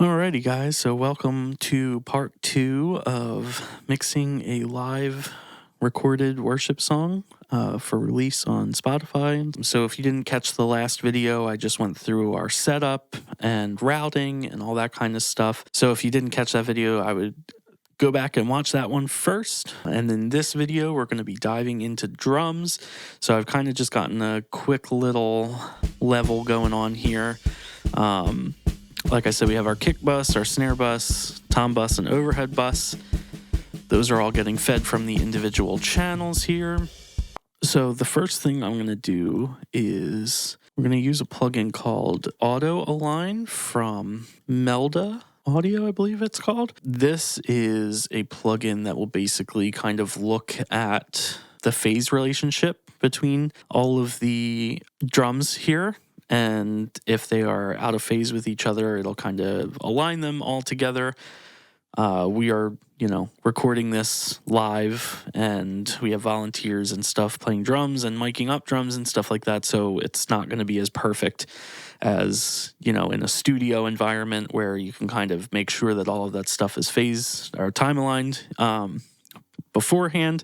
Alrighty, guys, so welcome to part 2 of mixing a live recorded worship song for release on Spotify. So if you didn't catch the last video, I just went through our setup and routing and all that kind of stuff. So if you didn't catch that video, I would go back and watch that one first. And in this video, we're going to be diving into drums. So I've kind of just gotten a quick little level going on here. Like I said, we have our kick bus, our snare bus, tom bus, and overhead bus. Those are all getting fed from the individual channels here. So the first thing I'm going to do is we're going to use a plugin called Auto Align from Melda Audio, I believe it's called. This is a plugin that will basically kind of look at the phase relationship between all of the drums here. And if they are out of phase with each other, it'll kind of align them all together. We are, recording this live, and we have volunteers and stuff playing drums and miking up drums and stuff like that. So it's not going to be as perfect as, in a studio environment where you can kind of make sure that all of that stuff is phased or time aligned beforehand.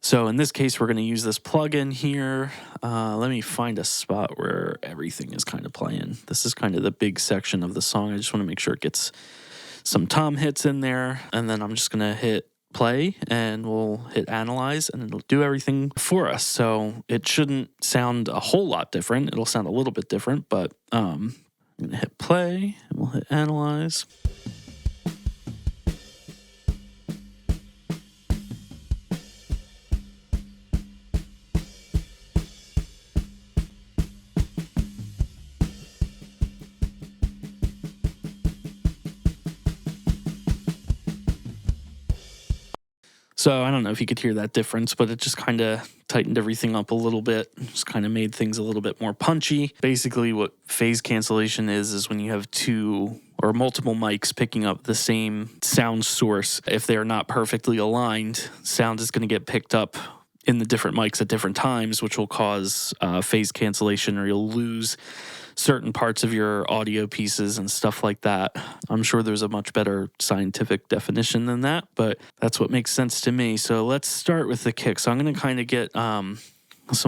So in this case, we're going to use this plugin here. Let me find a spot where everything is kind of playing. This is kind of the big section of the song. I just want to make sure it gets some tom hits in there. And then I'm just going to hit play and we'll hit analyze and it'll do everything for us. So it shouldn't sound a whole lot different. It'll sound a little bit different, but I'm going to hit play and we'll hit analyze. So I don't know if you could hear that difference, but it just kind of tightened everything up a little bit. Just kind of made things a little bit more punchy. Basically what phase cancellation is when you have two or multiple mics picking up the same sound source. If they are not perfectly aligned, sound is going to get picked up in the different mics at different times, which will cause phase cancellation, or you'll lose certain parts of your audio pieces and stuff like that. I'm sure there's a much better scientific definition than that, but that's what makes sense to me. So let's start with the kick. So I'm going to kind of get some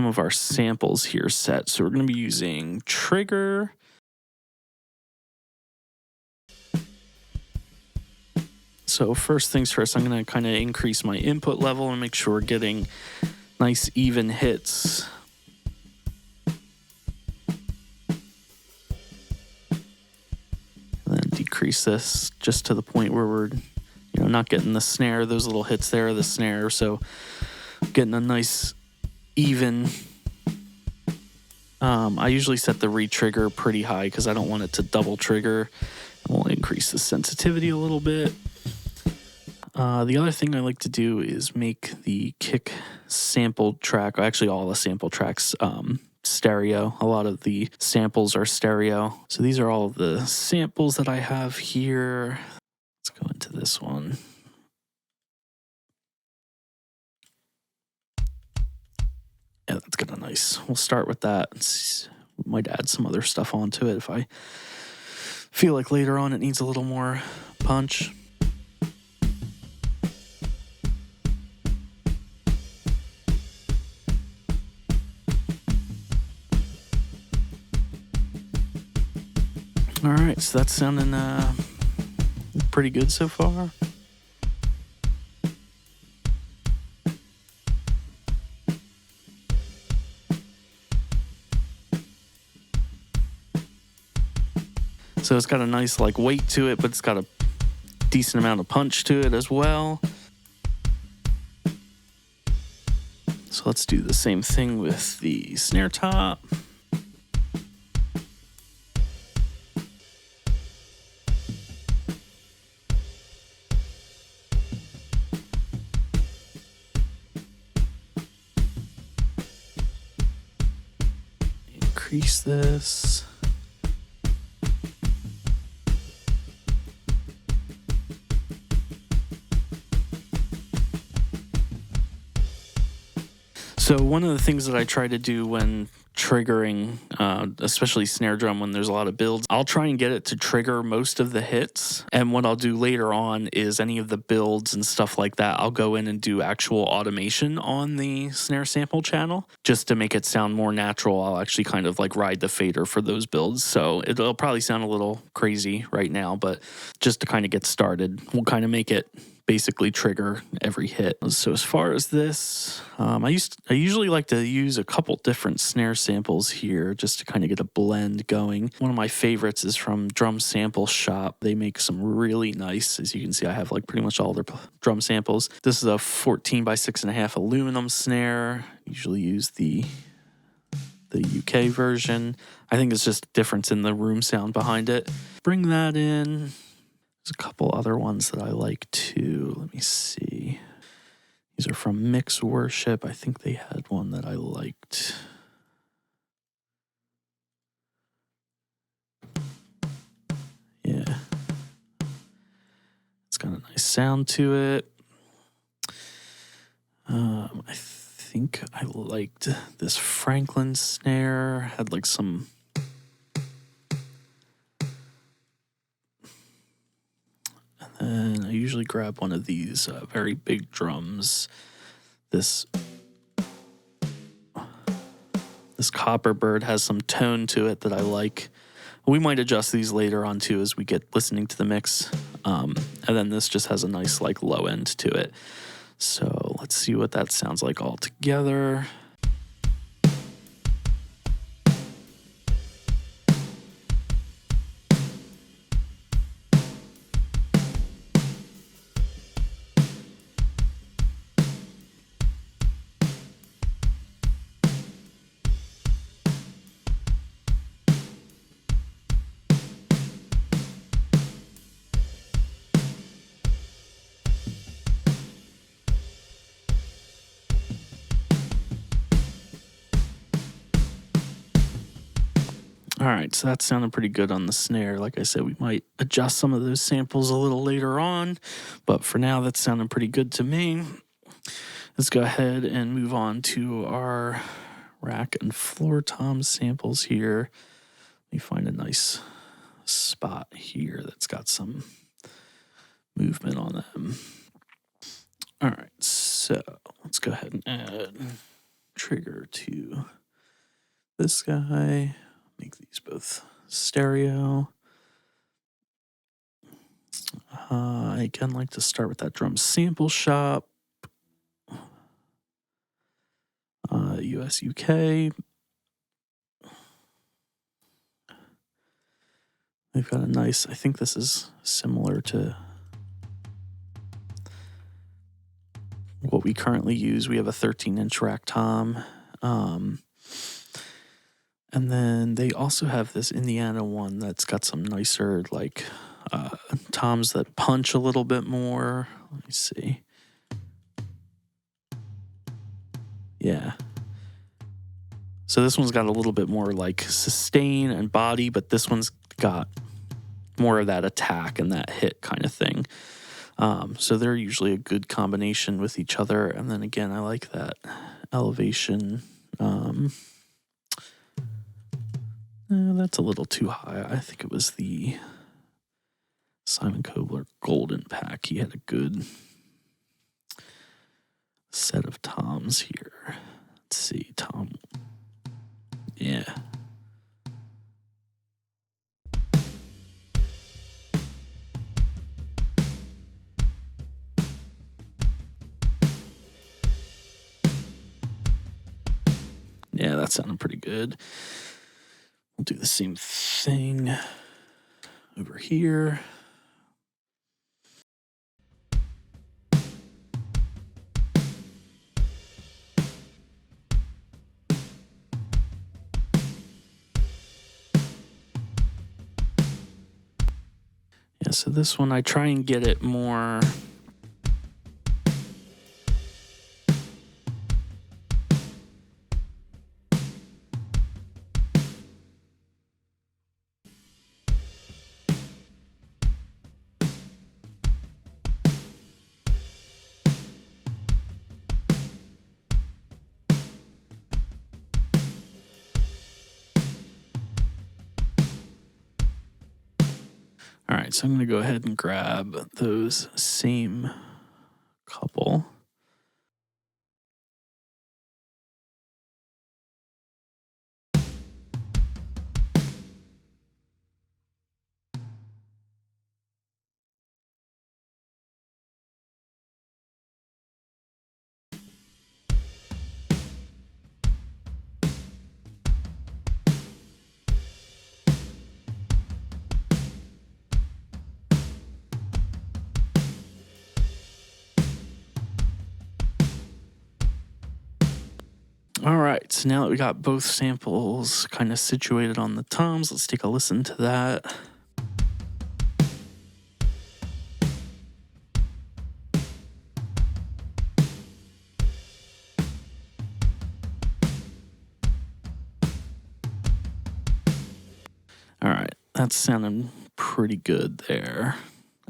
of our samples here set. So we're going to be using trigger. So first things first, I'm going to kind of increase my input level and make sure we're getting nice even hits. And then decrease this just to the point where we're, not getting the snare. Those little hits there are the snare. So getting a nice even. I usually set the re-trigger pretty high because I don't want it to double trigger. We'll increase the sensitivity a little bit. The other thing I like to do is make the kick sample track, actually all the sample tracks, stereo. A lot of the samples are stereo. So these are all of the samples that I have here. Let's go into this one. Yeah, that's kind of nice. We'll start with that. We might add some other stuff onto it if I feel like later on it needs a little more punch. All right, so that's sounding pretty good so far. So it's got a nice weight to it, but it's got a decent amount of punch to it as well. So let's do the same thing with the snare top. Increase this. So one of the things that I try to do when triggering, especially snare drum when there's a lot of builds. I'll try and get it to trigger most of the hits. And what I'll do later on is any of the builds and stuff like that, I'll go in and do actual automation on the snare sample channel just to make it sound more natural. I'll actually kind of like ride the fader for those builds. So it'll probably sound a little crazy right now, but just to kind of get started, we'll kind of make it basically trigger every hit. So as far as this, I usually like to use a couple different snare samples here just to kind of get a blend going. One of my favorites is from Drum Sample Shop. They make some really nice, as you can see, I have like pretty much all their drum samples. This is a 14 by 6.5 aluminum snare. Usually use the UK version. I think it's just a difference in the room sound behind it. Bring that in. There's a couple other ones that I like too. Let me see. These are from Mix Worship. I think they had one that I liked. Yeah. It's got a nice sound to it. I think I liked this Franklin snare. Had like some... And I usually grab one of these very big drums. This copper Byrd has some tone to it that I like. We might adjust these later on too as we get listening to the mix. And then this just has a nice like low end to it. So let's see what that sounds like all together. All right, so that sounded pretty good on the snare. Like I said, we might adjust some of those samples a little later on, but for now, that's sounding pretty good to me. Let's go ahead and move on to our rack and floor tom samples here. Let me find a nice spot here that's got some movement on them. All right, so let's go ahead and add trigger to this guy. Make these both stereo. I again like to start with that Drum Sample Shop. US, UK. They've got a nice, I think this is similar to what we currently use. We have a 13-inch rack tom. And then they also have this Indiana one that's got some nicer, like, toms that punch a little bit more. Let me see. Yeah. So this one's got a little bit more, like, sustain and body, but this one's got more of that attack and that hit kind of thing. So they're usually a good combination with each other. And then, again, I like that elevation. That's a little too high. I think it was the Simon Kobler Golden Pack. He had a good set of toms here. Let's see, tom. Yeah. Yeah, that sounded pretty good. We'll do the same thing over here. Yeah, so this one I try and get it more... right, so I'm going to go ahead and grab those same couple. All right, so now that we got both samples kind of situated on the toms, let's take a listen to that. All right, that's sounding pretty good there.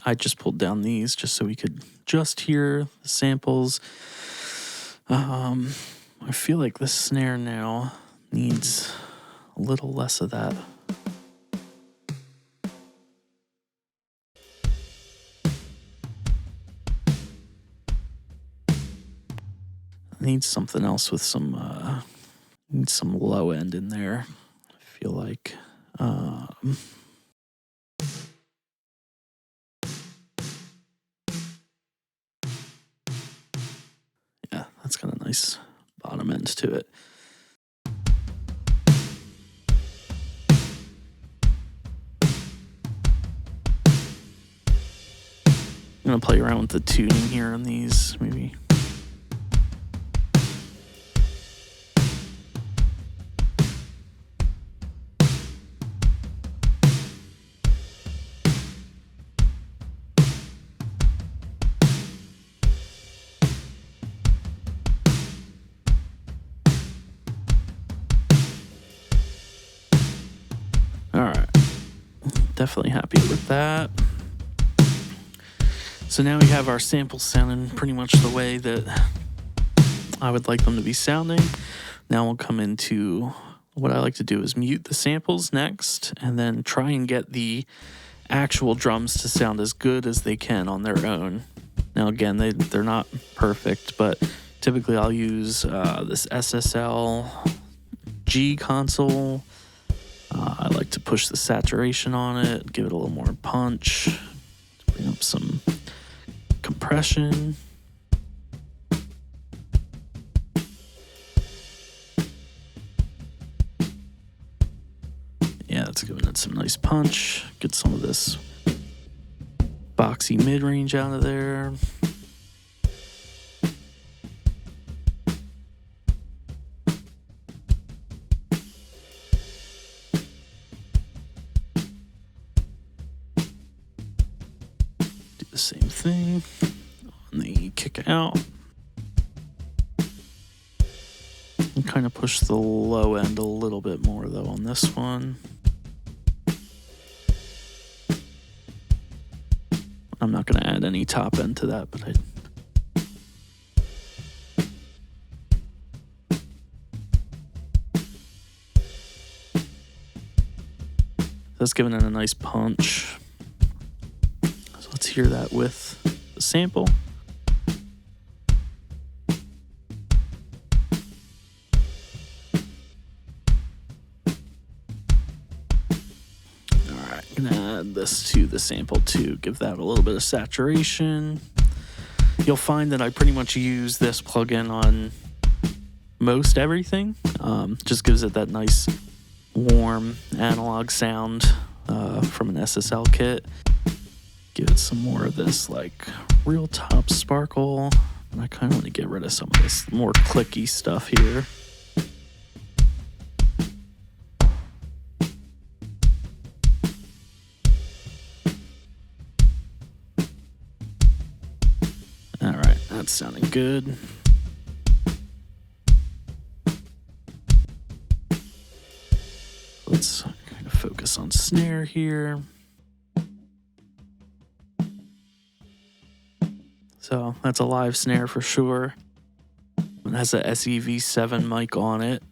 I just pulled down these just so we could just hear the samples. I feel like this snare now needs a little less of that. I need something else with some need some low end in there. I feel like yeah, that's got a nice bottom end to it. I'm gonna play around with the tuning here on these, maybe. All right, definitely happy with that. So now we have our samples sounding pretty much the way that I would like them to be sounding. Now we'll come into what I like to do is mute the samples next and then try and get the actual drums to sound as good as they can on their own. Now again, they're not perfect, but typically I'll use this SSL G console. I like to push the saturation on it, give it a little more punch, bring up some compression. Yeah, it's giving it some nice punch. Get some of this boxy mid-range out of there. Do the same thing on the kick out. And kind of push the low end a little bit more though on this one. I'm not going to add any top end to that, but that's giving it a nice punch. So let's hear that with the sample. I'm gonna add this to the sample to give that a little bit of saturation. You'll find that I pretty much use this plugin on most everything. Just gives it that nice warm analog sound from an SSL kit. Give it some more of this like real top sparkle. And I kind of want to get rid of some of this more clicky stuff here. All right, that's sounding good. Let's kind of focus on snare here. So that's a live snare for sure. It has a SEV7 mic on it.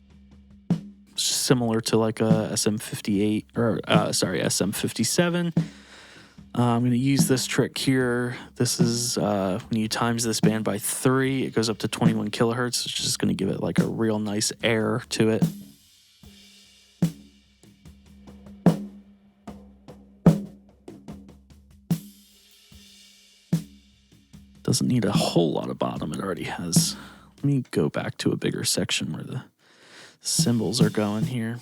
It's similar to like a SM58 or SM57. I'm going to use this trick here. This is when you times this band by 3, it goes up to 21 kilohertz. It's just going to give it like a real nice air to it. Doesn't need a whole lot of bottom. It already has. Let me go back to a bigger section where the cymbals are going here.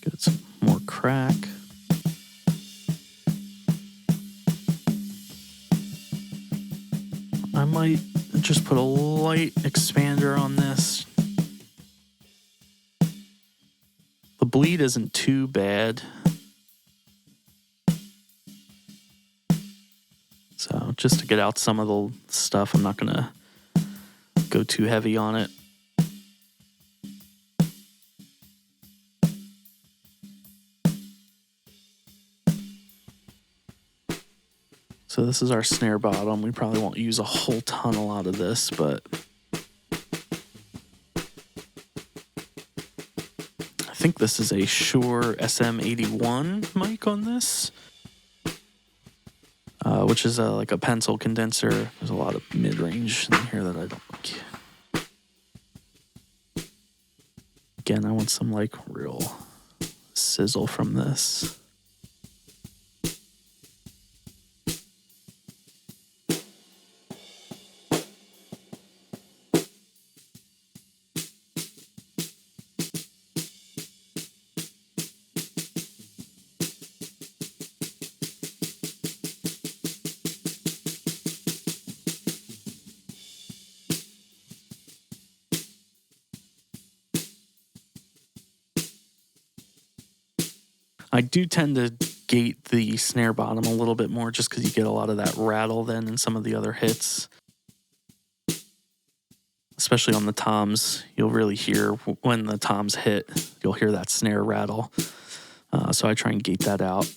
Get some more crack. I might just put a light expander on this. The bleed isn't too bad. So just to get out some of the stuff, I'm not going to go too heavy on it. So this is our snare bottom. We probably won't use a whole tunnel out of this, but I think this is a Shure SM81 mic on this, which is like a pencil condenser. There's a lot of mid-range in here that I don't like. Again, I want some like real sizzle from this. I do tend to gate the snare bottom a little bit more just because you get a lot of that rattle then in some of the other hits. Especially on the toms, you'll really hear when the toms hit, you'll hear that snare rattle. So I try and gate that out.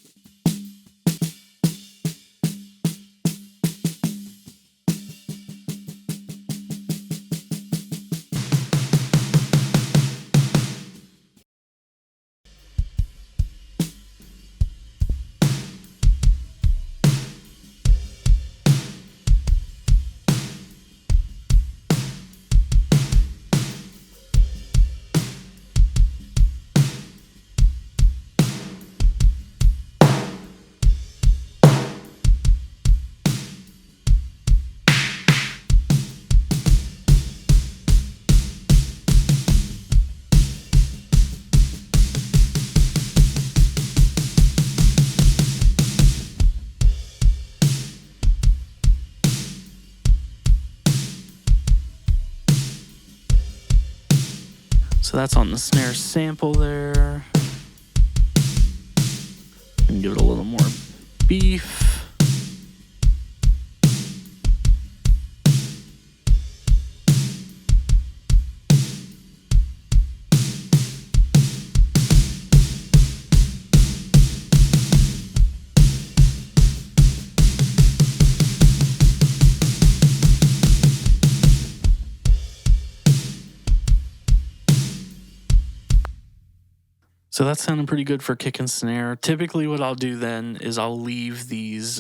So that's on the snare sample there. And give it a little more beef. So that's sounding pretty good for kick and snare. Typically what I'll do then is I'll leave these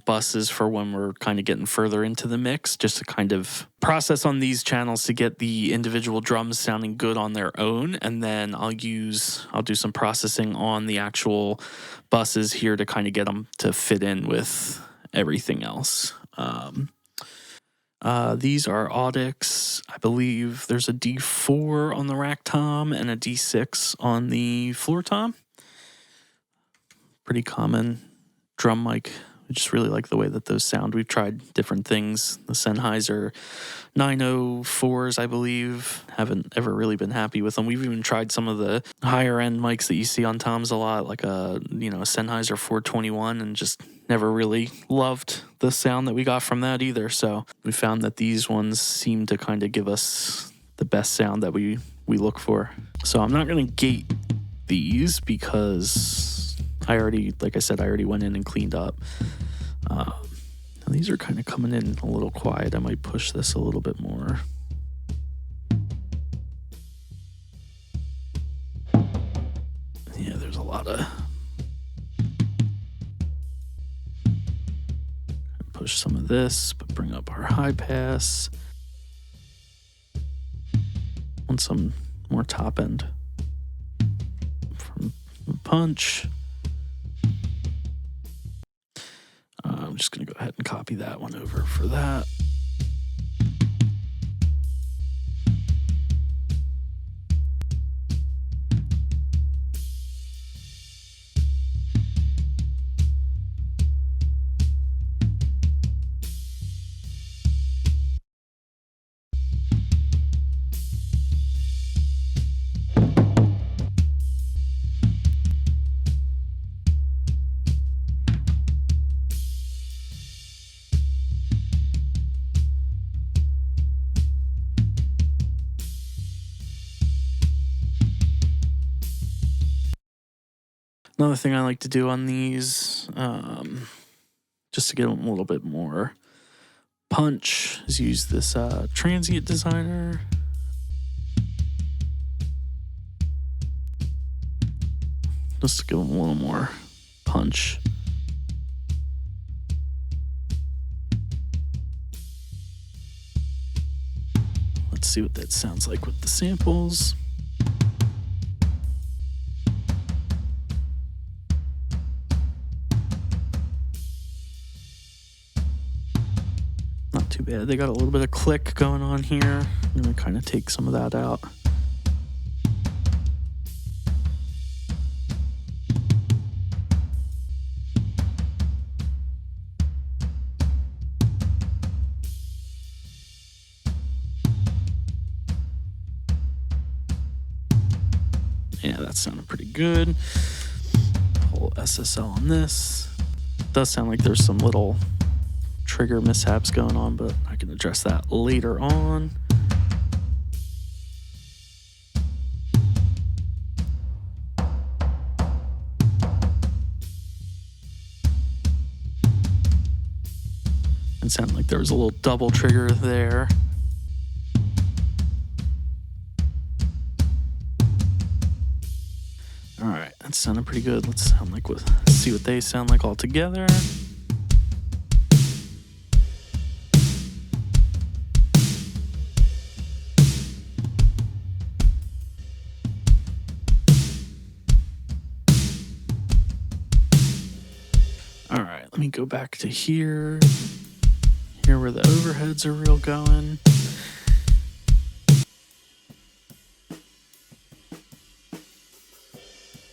buses for when we're kind of getting further into the mix, just to kind of process on these channels to get the individual drums sounding good on their own. And then I'll do some processing on the actual buses here to kind of get them to fit in with everything else. These are Audix. I believe there's a D4 on the rack tom and a D6 on the floor tom. Pretty common drum mic. I just really like the way that those sound. We've tried different things. The Sennheiser 904s, I believe, haven't ever really been happy with them. We've even tried some of the higher end mics that you see on toms a lot, like a Sennheiser 421, and just never really loved the sound that we got from that either. So we found that these ones seem to kind of give us the best sound that we look for. So I'm not going to gate these because like I said, I already went in and cleaned up. Now these are kind of coming in a little quiet. I might push this a little bit more. Yeah, there's a lot of... Push some of this, but bring up our high pass. Want some more top end from punch. I'm just going to go ahead and copy that one over for that. Another thing I like to do on these, just to get them a little bit more punch, is use this transient designer. Just to give them a little more punch. Let's see what that sounds like with the samples. Not too bad. They got a little bit of click going on here. I'm going to kind of take some of that out. Yeah, that sounded pretty good. Pull SSL on this. It does sound like there's some little trigger mishaps going on, but I can address that later on. It sounded like there was a little double trigger there. All right, that sounded pretty good. Let's see what they sound like all together. All right, let me go back to here. Here where the overheads are real going.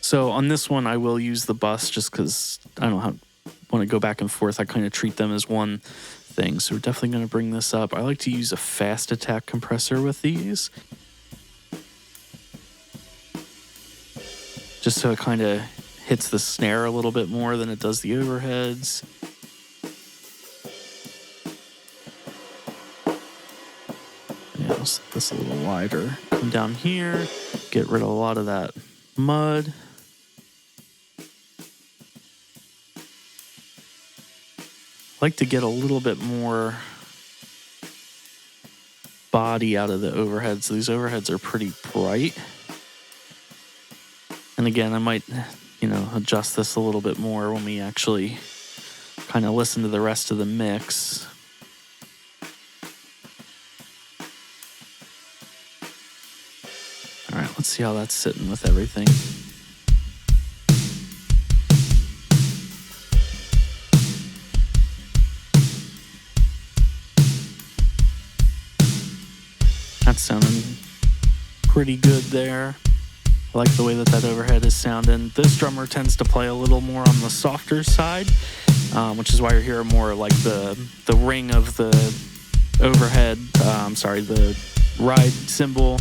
So on this one, I will use the bus just because I don't want to go back and forth. I kind of treat them as one thing. So we're definitely going to bring this up. I like to use a fast attack compressor with these, just so it kind of hits the snare a little bit more than it does the overheads. Yeah, this a little wider. Come down here, get rid of a lot of that mud. Like to get a little bit more body out of the overheads. These overheads are pretty bright. And again, I might, adjust this a little bit more when we actually kind of listen to the rest of the mix. All right, let's see how that's sitting with everything. That's sounding pretty good there. I like the way that overhead is sounding. This drummer tends to play a little more on the softer side, which is why you're hearing more like the ring of the overhead, the ride cymbal,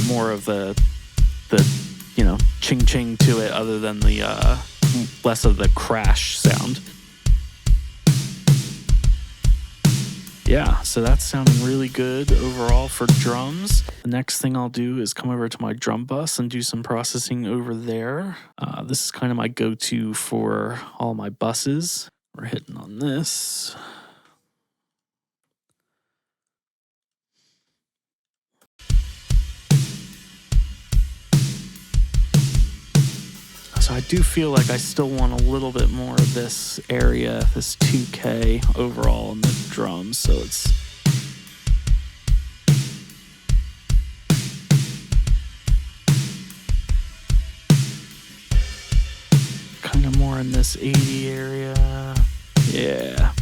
more of the ching ching to it, other than the less of the crash sound. Yeah, so that's sounding really good overall for drums. The next thing I'll do is come over to my drum bus and do some processing over there. This is kind of my go-to for all my buses. We're hitting on this. So I do feel like I still want a little bit more of this area, this 2K overall in the drums. So it's kind of more in this 80 area. Yeah.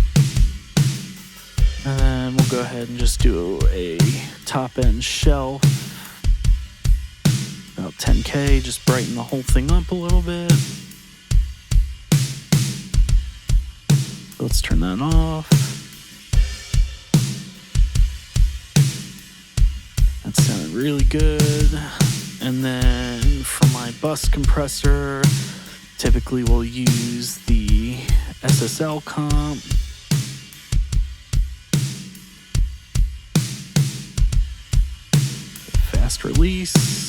And then we'll go ahead and just do a top end shelf. About 10K, just brighten the whole thing up a little bit. Let's turn that off. That sounded really good. And then for my bus compressor, typically we'll use the SSL comp. Fast release.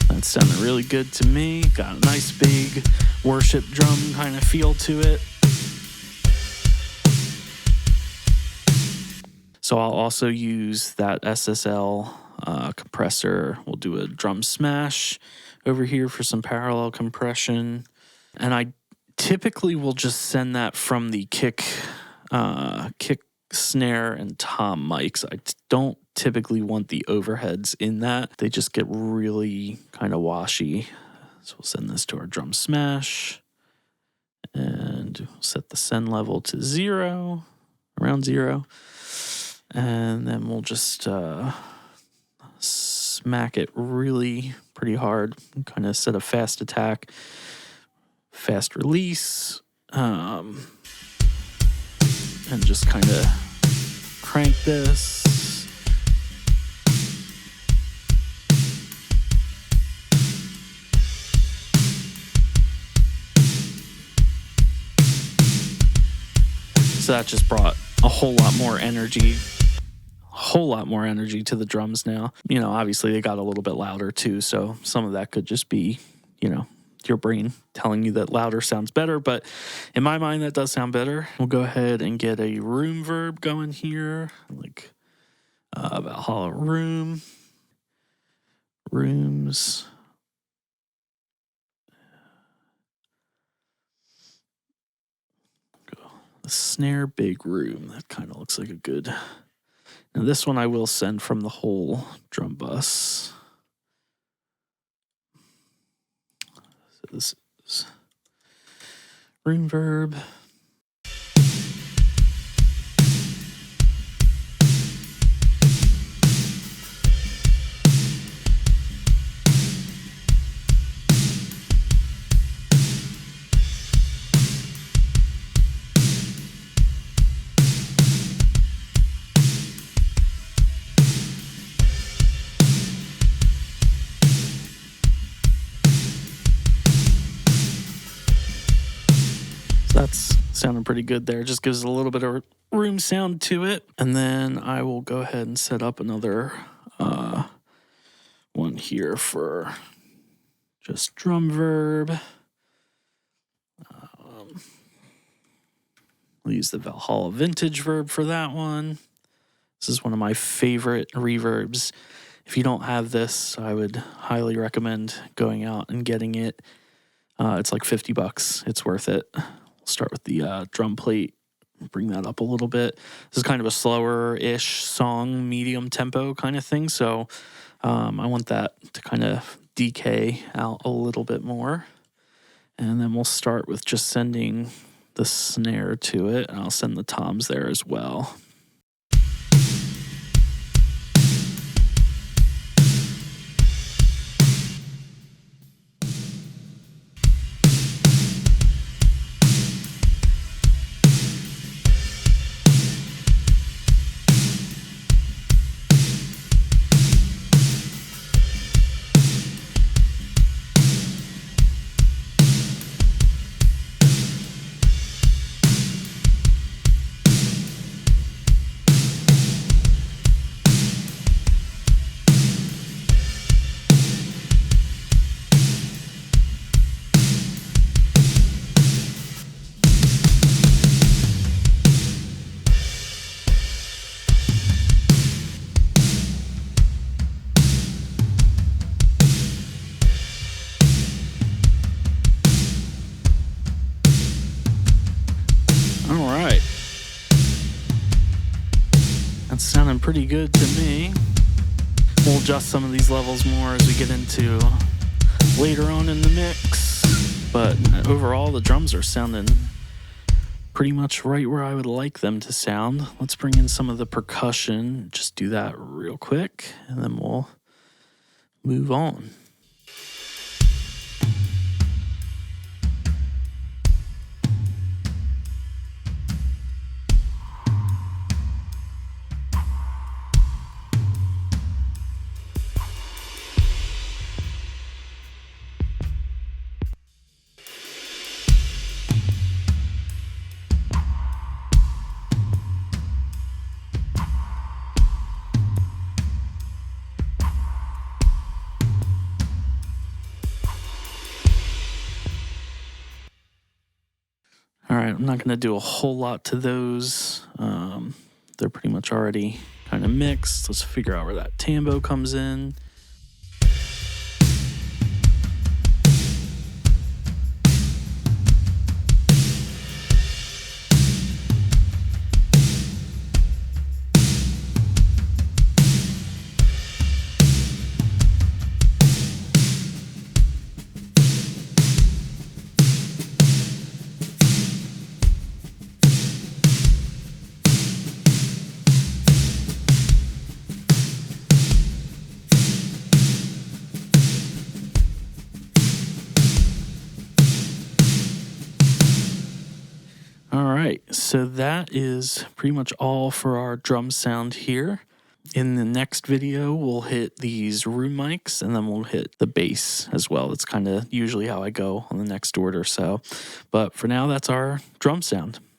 That sounded really good to me. Got a nice big worship drum kind of feel to it. So I'll also use that SSL compressor. We'll do a drum smash over here for some parallel compression. And I typically will just send that from the kick, snare, and tom mics. I don't typically want the overheads in that. They just get really kind of washy. So we'll send this to our drum smash. And set the send level to 0, around 0. And then we'll just smack it really pretty hard. Kind of set a fast attack, fast release, and just kind of crank this. So that just brought a whole lot more energy to the drums now. You know, obviously they got a little bit louder too, so some of that could just be, you know, your brain telling you that louder sounds better, but in my mind that does sound better. We'll go ahead and get a room verb going here, like Valhalla room, rooms. Go the snare big room. That kind of looks like a good. Now this one I will send from the whole drum bus. So this is room verb. That's sounding pretty good there. Just gives a little bit of room sound to it. And then I will go ahead and set up another one here for just drum verb. I'll use the Valhalla vintage verb for that one. This is one of my favorite reverbs. If you don't have this, I would highly recommend going out and getting it. It's like $50. It's worth it. We'll start with the drum plate, bring that up a little bit. This is kind of a slower-ish song, medium tempo kind of thing. So I want that to kind of decay out a little bit more. And then we'll start with just sending the snare to it. And I'll send the toms there as well. sounding pretty good to me. We'll adjust some of these levels more as we get into later on in the mix. But overall, the drums are sounding pretty much right where I would like them to sound. Let's bring in some of the percussion. Just do that real quick, and then we'll move on. All right, I'm not going to do a whole lot to those. They're pretty much already kind of mixed. Let's figure out where that tambo comes in. So that is pretty much all for our drum sound here. In the next video, we'll hit these room mics, and then we'll hit the bass as well. That's kind of usually how I go on the next order. But for now, that's our drum sound.